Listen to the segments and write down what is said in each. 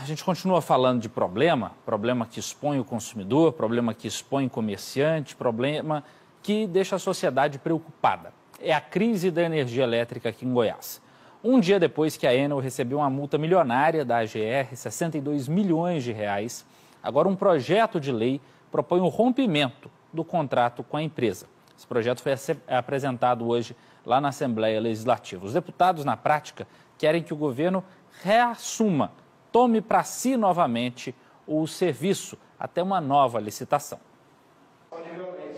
a gente continua falando de problema que expõe o consumidor, problema que expõe o comerciante, problema que deixa a sociedade preocupada. É a crise da energia elétrica aqui em Goiás. Um dia depois que a Enel recebeu uma multa milionária da AGR, 62 milhões de reais, agora um projeto de lei propõe o rompimento do contrato com a empresa. Esse projeto foi apresentado hoje lá na Assembleia Legislativa. Os deputados, na prática, querem que o governo reassuma, tome para si novamente o serviço até uma nova licitação.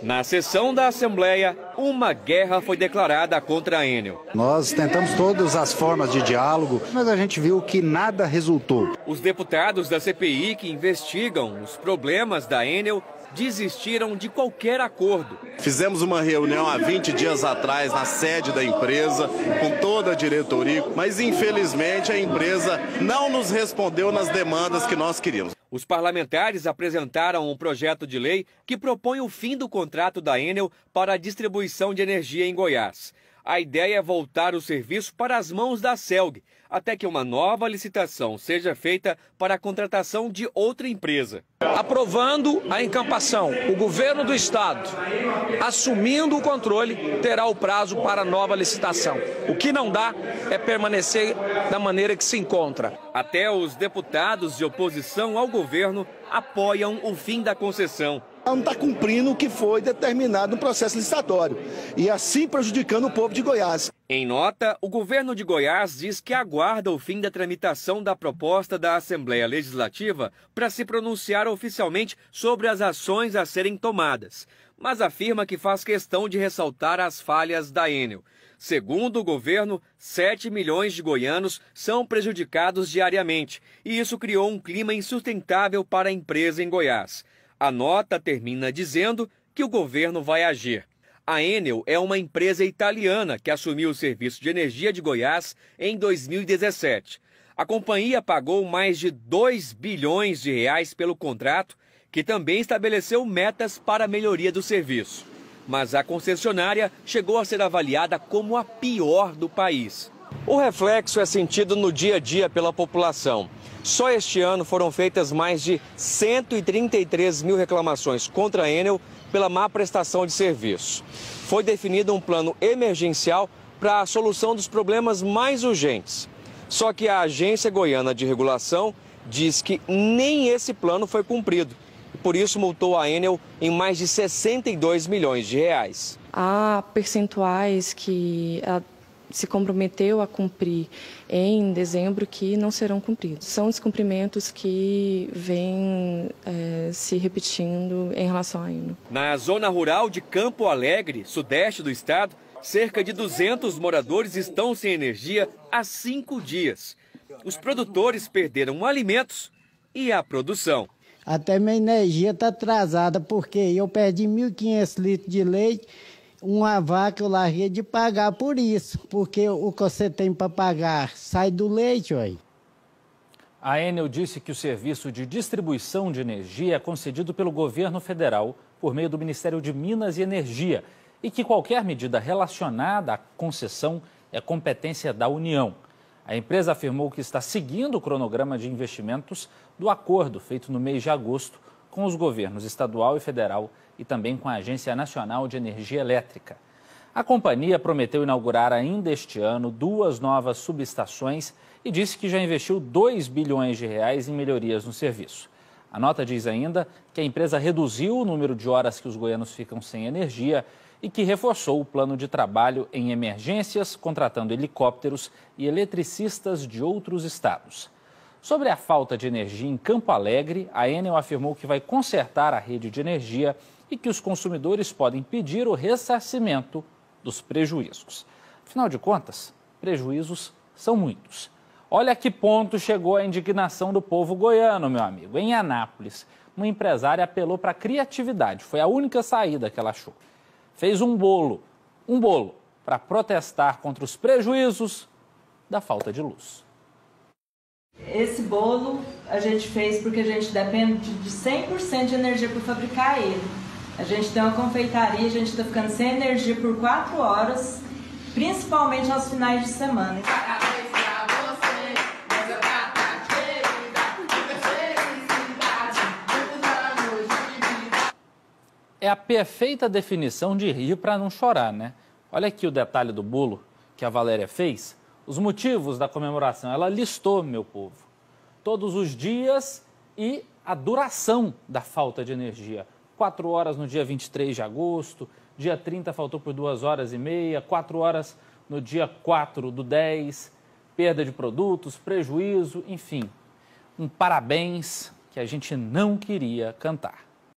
Na sessão da Assembleia, uma guerra foi declarada contra a Enel. Nós tentamos todas as formas de diálogo, mas a gente viu que nada resultou. Os deputados da CPI que investigam os problemas da Enel desistiram de qualquer acordo. Fizemos uma reunião há 20 dias atrás na sede da empresa, com toda a diretoria, mas infelizmente a empresa não nos respondeu nas demandas que nós queríamos. Os parlamentares apresentaram um projeto de lei que propõe o fim do contrato da Enel para a distribuição de energia em Goiás. A ideia é voltar o serviço para as mãos da CELG, até que uma nova licitação seja feita para a contratação de outra empresa. Aprovando a encampação, o governo do estado, assumindo o controle, terá o prazo para a nova licitação. O que não dá é permanecer da maneira que se encontra. Até os deputados de oposição ao governo apoiam o fim da concessão. Não está cumprindo o que foi determinado no processo licitatório e assim prejudicando o povo de Goiás. Em nota, o governo de Goiás diz que aguarda o fim da tramitação da proposta da Assembleia Legislativa para se pronunciar oficialmente sobre as ações a serem tomadas, mas afirma que faz questão de ressaltar as falhas da Enel. Segundo o governo, 7 milhões de goianos são prejudicados diariamente e isso criou um clima insustentável para a empresa em Goiás. A nota termina dizendo que o governo vai agir. A Enel é uma empresa italiana que assumiu o serviço de energia de Goiás em 2017. A companhia pagou mais de 2 bilhões de reais pelo contrato, que também estabeleceu metas para a melhoria do serviço. Mas a concessionária chegou a ser avaliada como a pior do país. O reflexo é sentido no dia a dia pela população. Só este ano foram feitas mais de 133 mil reclamações contra a Enel pela má prestação de serviço. Foi definido um plano emergencial para a solução dos problemas mais urgentes. Só que a Agência Goiana de Regulação diz que nem esse plano foi cumprido. E por isso multou a Enel em mais de 62 milhões de reais. Há percentuais que se comprometeu a cumprir em dezembro que não serão cumpridos. São descumprimentos que vêm se repetindo em relação à Enel. Na zona rural de Campo Alegre, sudeste do estado, cerca de 200 moradores estão sem energia há 5 dias. Os produtores perderam alimentos e a produção. Até minha energia está atrasada porque eu perdi 1.500 litros de leite. Uma vaca eu larguei de pagar por isso, porque o que você tem para pagar sai do leite, ué. A Enel disse que o serviço de distribuição de energia é concedido pelo governo federal por meio do Ministério de Minas e Energia e que qualquer medida relacionada à concessão é competência da União. A empresa afirmou que está seguindo o cronograma de investimentos do acordo feito no mês de agosto com os governos estadual e federal e também com a Agência Nacional de Energia Elétrica. A companhia prometeu inaugurar ainda este ano 2 novas subestações e disse que já investiu 2 bilhões de reais em melhorias no serviço. A nota diz ainda que a empresa reduziu o número de horas que os goianos ficam sem energia e que reforçou o plano de trabalho em emergências, contratando helicópteros e eletricistas de outros estados. Sobre a falta de energia em Campo Alegre, a Enel afirmou que vai consertar a rede de energia e que os consumidores podem pedir o ressarcimento dos prejuízos. Afinal de contas, prejuízos são muitos. Olha a que ponto chegou a indignação do povo goiano, meu amigo. Em Anápolis, uma empresária apelou para a criatividade. Foi a única saída que ela achou. Fez um bolo para protestar contra os prejuízos da falta de luz. Esse bolo a gente fez porque a gente depende de 100% de energia para fabricar ele. A gente tem uma confeitaria, a gente está ficando sem energia por 4 horas, principalmente aos finais de semana. É a perfeita definição de rir para não chorar, né? Olha aqui o detalhe do bolo que a Valéria fez. Os motivos da comemoração, ela listou, meu povo. Todos os dias e a duração da falta de energia. 4 horas no dia 23 de agosto, dia 30 faltou por 2 horas e meia, 4 horas no dia 4 do 10, perda de produtos, prejuízo, enfim. Um parabéns que a gente não queria cantar.